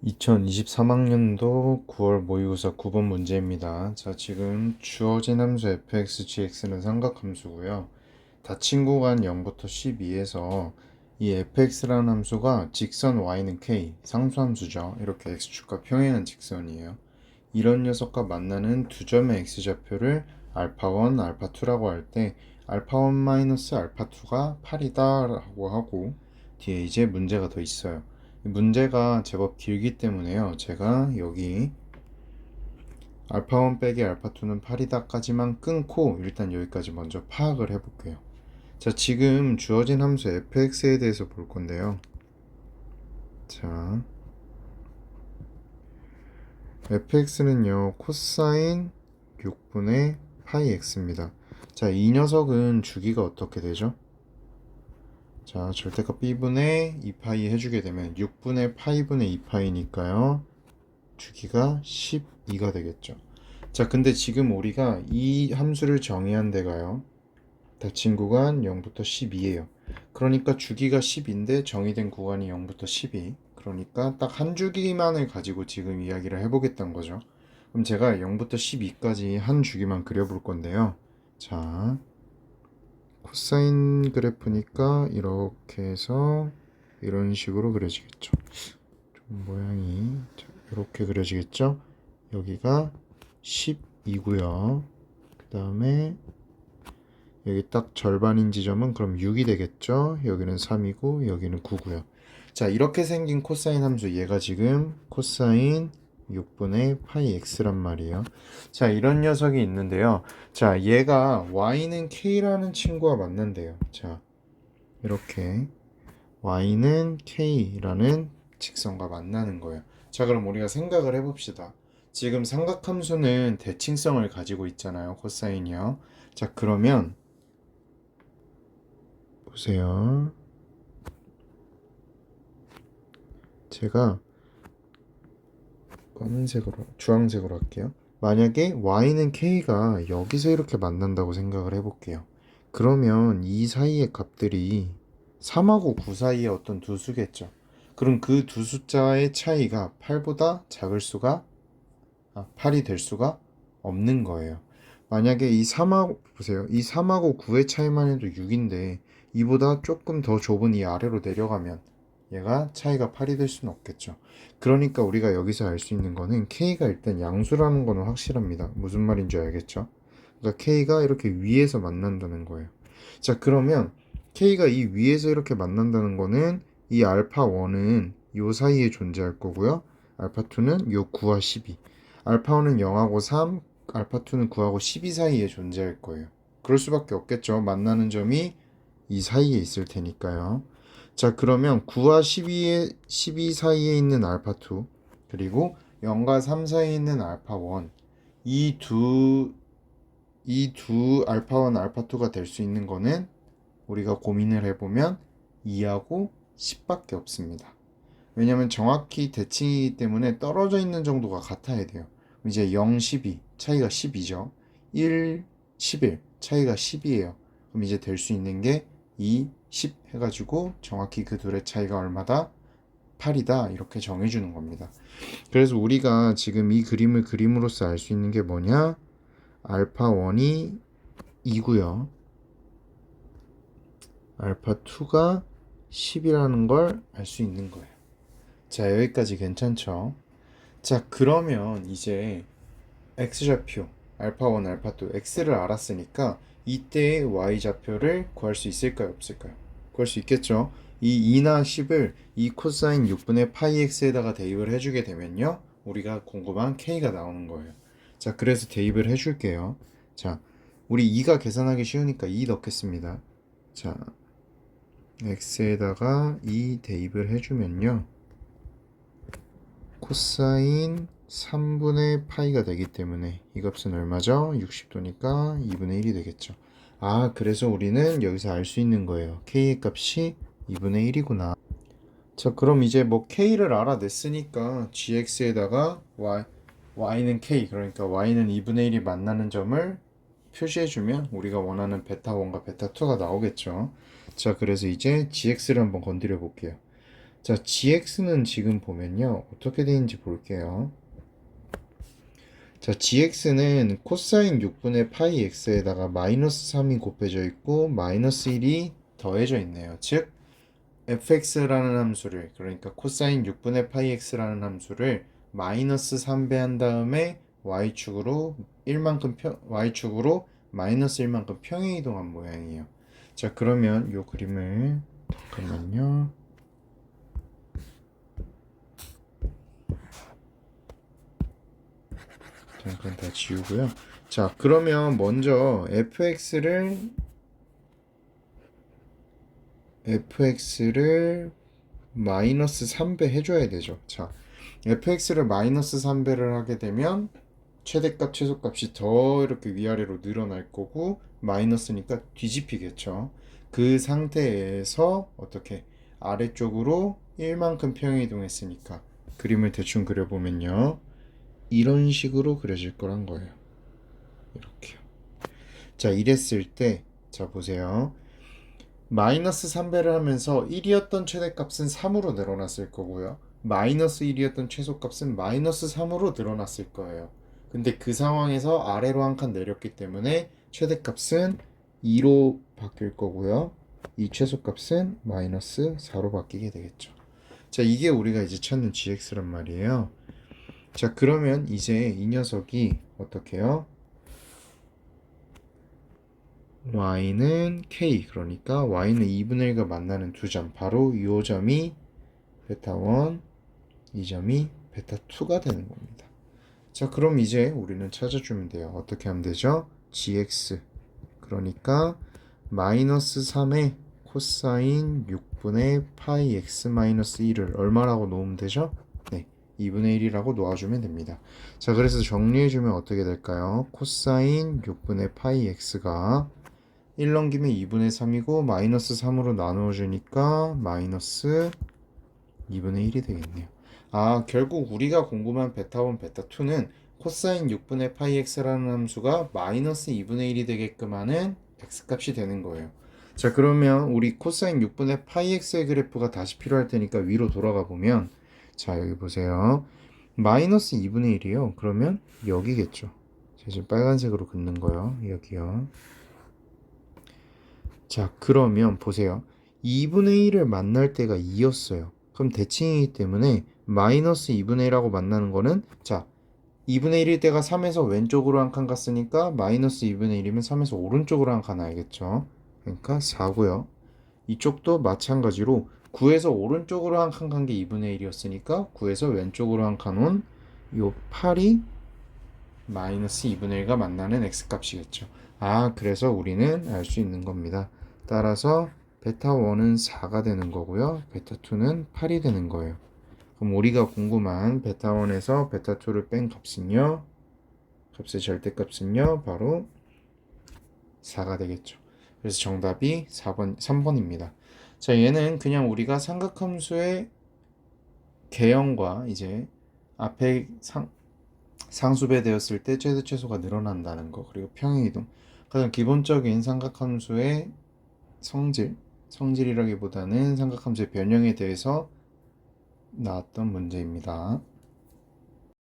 2023학년도 9월 모의고사 9번 문제입니다. 자, 지금 주어진 함수 fx, gx는 삼각함수고요. 닫힌 구간 0부터 12에서 이 fx라는 함수가 직선 y는 k, 상수함수죠. 이렇게 x축과 평행한 직선이에요. 이런 녀석과 만나는 두 점의 x좌표를 알파1, 알파2라고 할 때 알파1 마이너스 알파2가 8이다 라고 하고 뒤에 이제 문제가 더 있어요. 문제가 제법 길기 때문에요. 제가 여기 알파1 빼기 알파2는 8이다 까지만 끊고 일단 여기까지 먼저 파악을 해볼게요. 자, 지금 주어진 함수 fx에 대해서 볼 건데요. 자, fx는요 코사인 6분의 파이 x입니다. 자, 이 녀석은 주기가 어떻게 되죠? 자, 절대값 b분의 2파이 해주게 되면 6분의 파이분의 2파이니까요 주기가 12가 되겠죠. 자, 근데 지금 우리가 이 함수를 정의한 데가요 닫힌 구간 0부터 12예요. 그러니까 주기가 10인데 정의된 구간이 0부터 12. 그러니까 딱 한 주기만을 가지고 지금 이야기를 해보겠다는 거죠. 그럼 제가 0부터 12까지 한 주기만 그려볼 건데요. 자, 코사인 그래프니까 이렇게 해서 이런 식으로 그려지겠죠. 좀 모양이 이렇게 그려지겠죠. 여기가 10이고요. 그 다음에 여기 딱 절반인 지점은 그럼 6이 되겠죠. 여기는 3이고 여기는 9고요. 자, 이렇게 생긴 코사인 함수 얘가 지금 코사인 6분의 파이 x란 말이에요. 자, 이런 녀석이 있는데요. 자, 얘가 y는 k라는 친구와 만난대요. 자, 이렇게 y는 k라는 직선과 만나는 거예요. 자, 그럼 우리가 생각을 해봅시다. 지금 삼각함수는 대칭성을 가지고 있잖아요. 코사인이요. 자, 그러면 보세요. 제가 검은색으로, 주황색으로 할게요. 만약에 y는 k가 여기서 이렇게 만난다고 생각을 해볼게요. 그러면 이 사이의 값들이 3하고 9 사이의 어떤 두 수겠죠. 그럼 그 두 숫자의 차이가 8보다 작을 수가, 8이 될 수가 없는 거예요. 만약에 이 3하고, 보세요. 이 3하고 9의 차이만 해도 6인데, 이보다 조금 더 좁은 이 아래로 내려가면 얘가 차이가 8이 될 수는 없겠죠. 그러니까 우리가 여기서 알 수 있는 거는 K가 일단 양수라는 거는 확실합니다. 무슨 말인지 알겠죠? 그러니까 K가 이렇게 위에서 만난다는 거예요. 자, 그러면 K가 이 위에서 이렇게 만난다는 거는 이 알파 1은 요 사이에 존재할 거고요. 알파 2는 요 9와 12. 알파 1은 0하고 3, 알파 2는 9하고 12 사이에 존재할 거예요. 그럴 수밖에 없겠죠. 만나는 점이 이 사이에 있을 테니까요. 자, 그러면 9와 12 사이에 있는 알파 2, 그리고 0과 3 사이에 있는 알파 1, 이 두 알파 1, 알파 2가 될 수 있는 거는 우리가 고민을 해보면 2하고 10밖에 없습니다. 왜냐면 정확히 대칭이기 때문에 떨어져 있는 정도가 같아야 돼요. 이제 0, 12 차이가 12죠. 1, 11 차이가 10이에요. 그럼 이제 될 수 있는 게 2, 10 해가지고 정확히 그 둘의 차이가 얼마다? 8이다 이렇게 정해주는 겁니다. 그래서 우리가 지금 이 그림을 그림으로써 알 수 있는 게 뭐냐? 알파 1이 2고요. 알파 2가 10이라는 걸 알 수 있는 거예요. 자, 여기까지 괜찮죠? 자, 그러면 이제 x좌표 알파 1, 알파 2, x를 알았으니까 이때의 y좌표를 구할 수 있을까요? 없을까요? 구할 수 있겠죠. 이 2나 10을 이 코사인 6분의 파이 x에다가 대입을 해주게 되면요 우리가 궁금한 k가 나오는 거예요. 자, 그래서 대입을 해줄게요. 자, 우리 2가 계산하기 쉬우니까 2 넣겠습니다. 자, x에다가 2 대입을 해주면요 코사인 3분의 파이가 되기 때문에 이 값은 얼마죠? 60도니까 2분의 1이 되겠죠. 아, 그래서 우리는 여기서 알 수 있는 거예요. k의 값이 2분의 1이구나. 자, 그럼 이제 뭐 k를 알아냈으니까 gx에다가 y는 k, 그러니까 y는 2분의 1이 만나는 점을 표시해주면 우리가 원하는 베타 1과 베타 2가 나오겠죠. 자, 그래서 이제 gx를 한번 건드려 볼게요. 자, gx는 지금 보면요. 어떻게 되는지 볼게요. 자, gx는 코사인 6분의 파이 x에다가 마이너스 3이 곱해져 있고 마이너스 1이 더해져 있네요. 즉 fx라는 함수를, 그러니까 코사인 6분의 파이 x라는 함수를 마이너스 3배 한 다음에 y축으로 1만큼 y축으로 마이너스 1만큼 평행 이동한 모양이에요. 자, 그러면 요 그림을 잠깐만요. 잠깐 다 지우고요. 자, 그러면 먼저 fx를 마이너스 3배 해줘야 되죠. 자, fx를 마이너스 3배를 하게 되면 최대값, 최소값이 더 이렇게 위아래로 늘어날 거고 마이너스니까 뒤집히겠죠. 그 상태에서 어떻게 아래쪽으로 1만큼 평행이동했으니까 그림을 대충 그려보면요. 이런 식으로 그려질 거란 거예요. 이렇게요. 자, 이랬을 때, 자, 보세요. 마이너스 3배를 하면서 1이었던 최대값은 3으로 늘어났을 거고요. 마이너스 1이었던 최소값은 마이너스 3으로 늘어났을 거예요. 근데 그 상황에서 아래로 한 칸 내렸기 때문에 최대값은 2로 바뀔 거고요. 이 최소값은 마이너스 4로 바뀌게 되겠죠. 자, 이게 우리가 이제 찾는 gx란 말이에요. 자, 그러면 이제 이 녀석이 어떻게 해요? y는 k, 그러니까 y는 2분의 1과 만나는 두 점, 바로 이 점이 베타 1, 이 점이 베타 2가 되는 겁니다. 자, 그럼 이제 우리는 찾아주면 돼요. 어떻게 하면 되죠? gx, 그러니까 마이너스 3의 코사인 6분의 파이 x 마이너스 1을 얼마라고 놓으면 되죠? 네, 2분의 1이라고 놓아주면 됩니다. 자, 그래서 정리해주면 어떻게 될까요? 코사인 6분의 파이 x가 1 넘기면 2분의 3이고 마이너스 3으로 나누어주니까 마이너스 2분의 1이 되겠네요. 아, 결국 우리가 궁금한 베타1, 베타2는 코사인 6분의 파이 x라는 함수가 마이너스 2분의 1이 되게끔 하는 x값이 되는 거예요. 자, 그러면 우리 코사인 6분의 파이 x의 그래프가 다시 필요할 테니까 위로 돌아가 보면, 자, 여기 보세요. 마이너스 2분의 1이요. 그러면 여기겠죠. 제가 지금 빨간색으로 긋는 거요. 여기요. 자, 그러면 보세요. 2분의 1을 만날 때가 2였어요. 그럼 대칭이기 때문에 마이너스 2분의 1하고 만나는 거는, 자, 2분의 1일 때가 3에서 왼쪽으로 한 칸 갔으니까 마이너스 2분의 1이면 3에서 오른쪽으로 한 칸 알겠죠? 그러니까 4고요. 이쪽도 마찬가지로 9에서 오른쪽으로 한 칸 간 게 2분의 1이었으니까 9에서 왼쪽으로 한 칸 온 요 8이 마이너스 2분의 1과 만나는 x값이겠죠. 아, 그래서 우리는 알 수 있는 겁니다. 따라서 베타1은 4가 되는 거고요. 베타2는 8이 되는 거예요. 그럼 우리가 궁금한 베타1에서 베타2를 뺀 값은요. 값의 절대값은요. 바로 4가 되겠죠. 그래서 정답이 3번입니다. 자, 얘는 그냥 우리가 삼각함수의 개형과 이제 앞에 상수배 되었을 때 최대 최소가 늘어난다는 거, 그리고 평행이동, 가장 기본적인 삼각함수의 성질이라기보다는 삼각함수의 변형에 대해서 나왔던 문제입니다.